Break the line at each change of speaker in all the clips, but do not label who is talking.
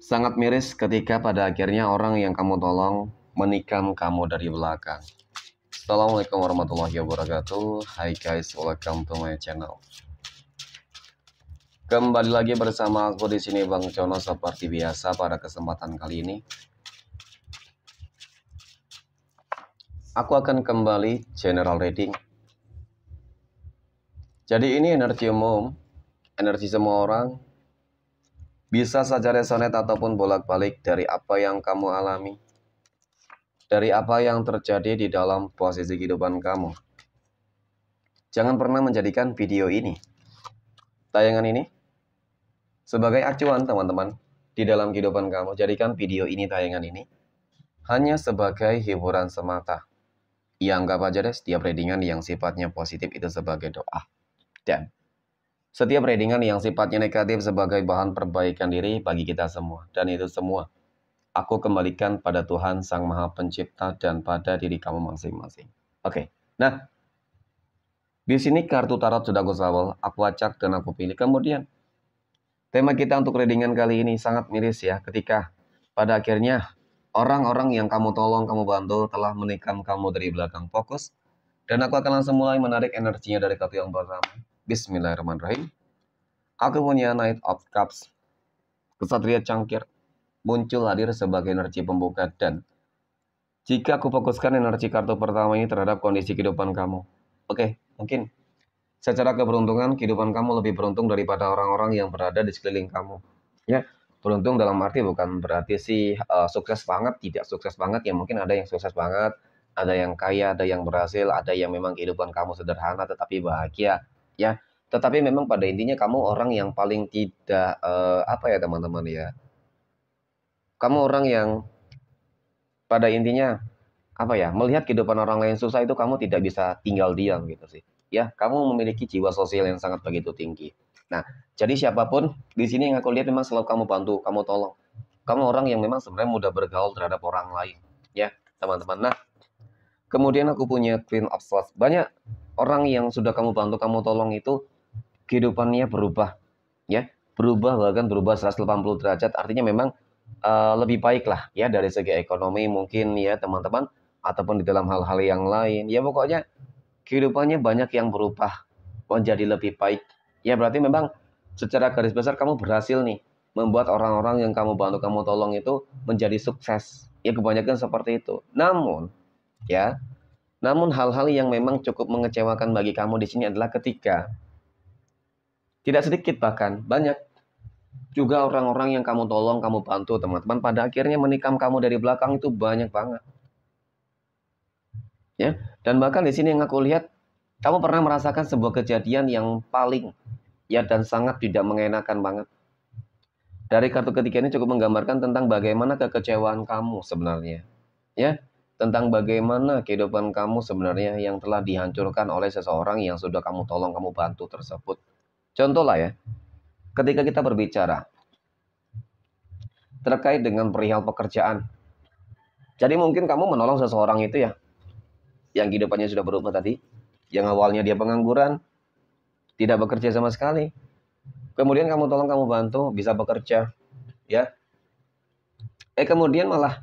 Sangat miris ketika pada akhirnya orang yang kamu tolong menikam kamu dari belakang. Assalamualaikum warahmatullahi wabarakatuh. Hai guys, welcome to my channel. Kembali lagi bersama aku di sini Bang Cono seperti biasa pada kesempatan kali ini. Aku akan kembali general reading. Jadi ini energi umum, energi semua orang. Bisa saja resonate ataupun bolak-balik dari apa yang kamu alami, dari apa yang terjadi di dalam posisi kehidupan kamu. Jangan pernah menjadikan video ini, tayangan ini, sebagai acuan teman-teman di dalam kehidupan kamu. Jadikan video ini, tayangan ini, hanya sebagai hiburan semata. Ya anggap aja deh setiap readingan yang sifatnya positif itu sebagai doa. Dan setiap readingan yang sifatnya negatif sebagai bahan perbaikan diri bagi kita semua. Dan itu semua aku kembalikan pada Tuhan Sang Maha Pencipta dan pada diri kamu masing-masing. Oke, nah di sini kartu tarot sudah aku shuffle, aku acak dan aku pilih. Kemudian tema kita untuk readingan kali ini sangat miris ya, ketika pada akhirnya orang-orang yang kamu tolong, kamu bantu telah menikam kamu dari belakang. Fokus. Dan aku akan langsung mulai menarik energinya dari kartu yang pertama. Bismillahirrahmanirrahim. Aku punya Knight of Cups, Kesatria Cangkir, muncul hadir sebagai energi pembuka. Dan jika aku fokuskan energi kartu pertama ini terhadap kondisi kehidupan kamu, oke, mungkin secara keberuntungan kehidupan kamu lebih beruntung daripada orang-orang yang berada di sekeliling kamu. Ya, beruntung dalam arti bukan berarti sih sukses banget, tidak sukses banget ya. Mungkin ada yang sukses banget, ada yang kaya, ada yang berhasil, ada yang memang kehidupan kamu sederhana tetapi bahagia. Ya, tetapi memang pada intinya kamu orang yang paling tidak apa ya teman-teman ya. Kamu orang yang pada intinya apa ya, melihat kehidupan orang lain susah itu kamu tidak bisa tinggal diam gitu sih. Ya, kamu memiliki jiwa sosial yang sangat begitu tinggi. Nah, jadi siapapun di sini yang aku lihat memang selalu kamu bantu, kamu tolong. Kamu orang yang memang sebenarnya mudah bergaul terhadap orang lain, ya, teman-teman. Nah, kemudian aku punya Queen of Swords. Banyak orang yang sudah kamu bantu, kamu tolong itu kehidupannya berubah, ya. Berubah, bahkan berubah 180 derajat. Artinya memang lebih baik lah ya dari segi ekonomi mungkin ya teman-teman, ataupun di dalam hal-hal yang lain. Ya pokoknya kehidupannya banyak yang berubah menjadi lebih baik. Ya berarti memang secara garis besar kamu berhasil nih membuat orang-orang yang kamu bantu, kamu tolong itu menjadi sukses. Ya kebanyakan seperti itu. Namun ya, namun hal-hal yang memang cukup mengecewakan bagi kamu di sini adalah ketika tidak sedikit bahkan banyak juga orang-orang yang kamu tolong, kamu bantu teman-teman pada akhirnya menikam kamu dari belakang itu banyak banget. Ya, dan bahkan di sini yang aku lihat kamu pernah merasakan sebuah kejadian yang paling ya dan sangat tidak mengenakan banget. Dari kartu ketiga ini cukup menggambarkan tentang bagaimana kekecewaan kamu sebenarnya. Ya, tentang bagaimana kehidupan kamu sebenarnya yang telah dihancurkan oleh seseorang yang sudah kamu tolong, kamu bantu tersebut. Contoh lah ya, ketika kita berbicara terkait dengan perihal pekerjaan. Jadi mungkin kamu menolong seseorang itu ya, yang kehidupannya sudah berubah tadi, yang awalnya dia pengangguran, tidak bekerja sama sekali. Kemudian kamu tolong, kamu bantu, bisa bekerja, ya. Kemudian malah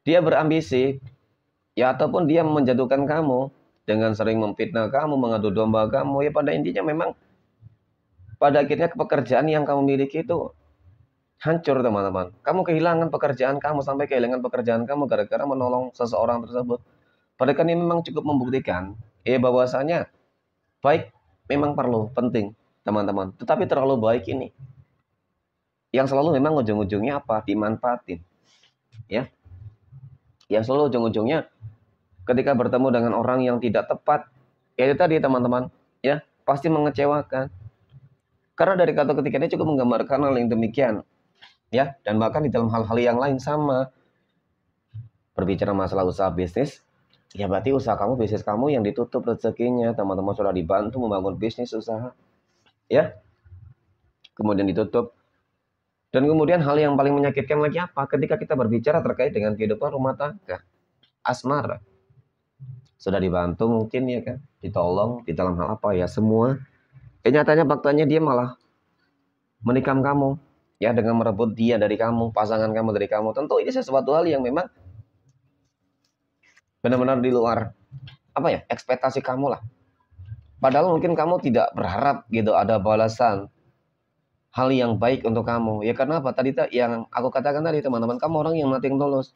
dia berambisi, ya ataupun dia menjatuhkan kamu dengan sering memfitnah kamu, mengadu domba kamu. Ya pada intinya memang pada akhirnya pekerjaan yang kamu miliki itu hancur teman-teman. Kamu kehilangan pekerjaan kamu, sampai kehilangan pekerjaan kamu gara-gara menolong seseorang tersebut. Padahal ini memang cukup membuktikan bahwasanya baik memang perlu, penting teman-teman. Tetapi terlalu baik ini yang selalu memang ujung-ujungnya apa? Dimanfaatin. Ya. Yang selalu ujung-ujungnya ketika bertemu dengan orang yang tidak tepat, ya itu tadi teman-teman, ya, pasti mengecewakan. Karena dari kata ketika ini cukup menggambarkan hal yang demikian. Ya, dan bahkan di dalam hal-hal yang lain sama. Berbicara masalah usaha bisnis, ya berarti usaha kamu, bisnis kamu yang ditutup rezekinya. Teman-teman sudah dibantu membangun bisnis usaha, ya, kemudian ditutup. Dan kemudian hal yang paling menyakitkan lagi apa? Ketika kita berbicara terkait dengan kehidupan rumah tangga, asmara, sudah dibantu mungkin ya kan, ditolong di dalam hal apa ya semua. Nyatanya faktanya dia malah menikam kamu. Ya, dengan merebut dia dari kamu, pasangan kamu dari kamu. Tentu ini sesuatu hal yang memang benar-benar di luar apa ya, ekspektasi kamu lah. Padahal mungkin kamu tidak berharap gitu ada balasan hal yang baik untuk kamu. Ya karena apa? Tadi yang aku katakan tadi, teman-teman, kamu orang yang nothing tulus.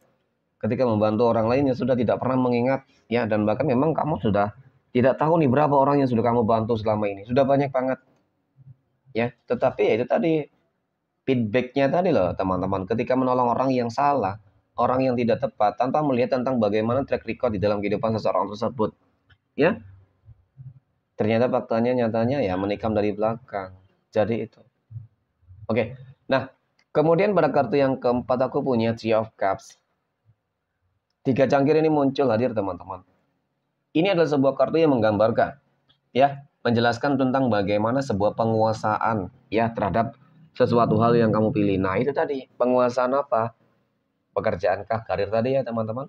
Ketika membantu orang lain yang sudah tidak pernah mengingat, ya, dan bahkan memang kamu sudah tidak tahu nih berapa orang yang sudah kamu bantu selama ini. Sudah banyak banget. Ya, tetapi ya itu tadi feedbacknya tadi loh, teman-teman. Ketika menolong orang yang salah, orang yang tidak tepat, tanpa melihat tentang bagaimana track record di dalam kehidupan seseorang tersebut, ya, ternyata faktanya nyatanya ya menikam dari belakang. Jadi itu. Oke. Nah, kemudian pada kartu yang keempat aku punya Three of Cups. Tiga cangkir ini muncul hadir, teman-teman. Ini adalah sebuah kartu yang menggambarkan, ya, menjelaskan tentang bagaimana sebuah penguasaan, ya, terhadap sesuatu hal yang kamu pilih. Nah, itu tadi, penguasaan apa? Pekerjaankah, karir tadi ya, teman-teman.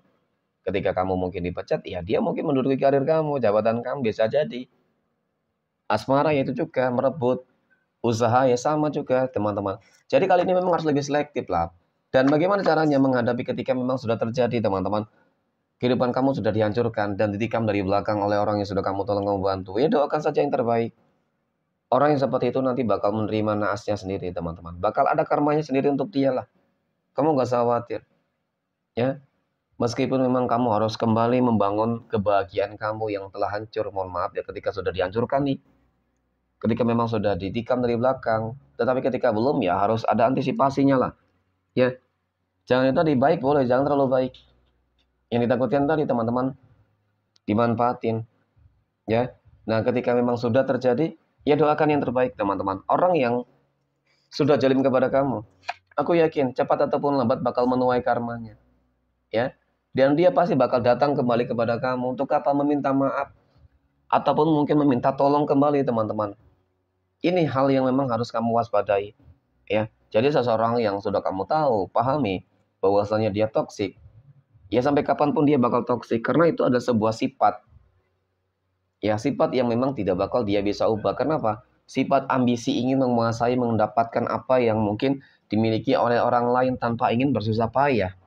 Ketika kamu mungkin dipecat, ya dia mungkin menduduki karir kamu, jabatan kamu, bisa jadi. Asmara ya itu juga merebut, usaha ya sama juga, teman-teman. Jadi kali ini memang harus lebih selektif lah. Dan bagaimana caranya menghadapi ketika memang sudah terjadi, teman-teman? Kehidupan kamu sudah dihancurkan dan ditikam dari belakang oleh orang yang sudah kamu tolong, kamu bantu. Ya doakan saja yang terbaik. Orang yang seperti itu nanti bakal menerima naasnya sendiri, teman-teman. Bakal ada karmanya sendiri untuk dia lah. Kamu gak usah khawatir. Ya, meskipun memang kamu harus kembali membangun kebahagiaan kamu yang telah hancur. Mohon maaf ya, ketika sudah dihancurkan nih. Ketika memang sudah ditikam dari belakang. Tetapi ketika belum, ya harus ada antisipasinya lah. Ya, jangan itu tadi baik boleh, jangan terlalu baik. Yang ditakutkan tadi, teman-teman, dimanfaatin. Ya, nah ketika memang sudah terjadi, ya doakan yang terbaik, teman-teman. Orang yang sudah zalim kepada kamu, aku yakin cepat ataupun lambat bakal menuai karmanya. Ya, dan dia pasti bakal datang kembali kepada kamu untuk apa? Meminta maaf ataupun mungkin meminta tolong kembali, teman-teman. Ini hal yang memang harus kamu waspadai, ya. Jadi seseorang yang sudah kamu tahu, pahami bahwasanya dia toksik, ya sampai kapanpun dia bakal toksik karena itu adalah sebuah sifat. Ya, sifat yang memang tidak bakal dia bisa ubah. Kenapa? Sifat ambisi ingin menguasai, mendapatkan apa yang mungkin dimiliki oleh orang lain tanpa ingin bersusah payah,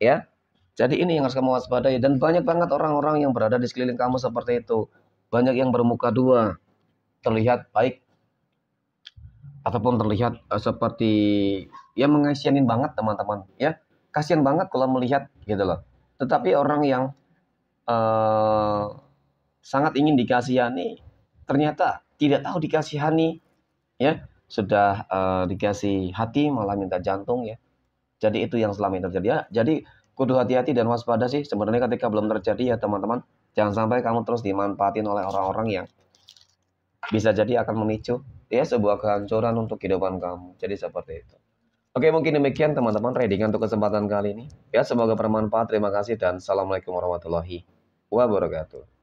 ya. Jadi ini yang harus kamu waspadai, dan banyak banget orang-orang yang berada di sekeliling kamu seperti itu. Banyak yang bermuka dua, terlihat baik ataupun terlihat seperti ya mengasihanin banget, teman-teman, ya. Kasihan banget kalau melihat gitu loh. Tetapi orang yang eh, sangat ingin dikasihani ternyata tidak tahu dikasihani, ya. Sudah dikasih hati malah minta jantung, ya. Jadi itu yang selama ini terjadi, ya. Jadi kudu hati-hati dan waspada sih sebenarnya ketika belum terjadi, ya, teman-teman. Jangan sampai kamu terus dimanfaatin oleh orang-orang yang bisa jadi akan memicu, ya, sebuah kehancuran untuk kehidupan kamu. Jadi seperti itu. Oke, mungkin demikian, teman-teman, reading untuk kesempatan kali ini. Ya, semoga bermanfaat. Terima kasih dan assalamualaikum warahmatullahi wabarakatuh.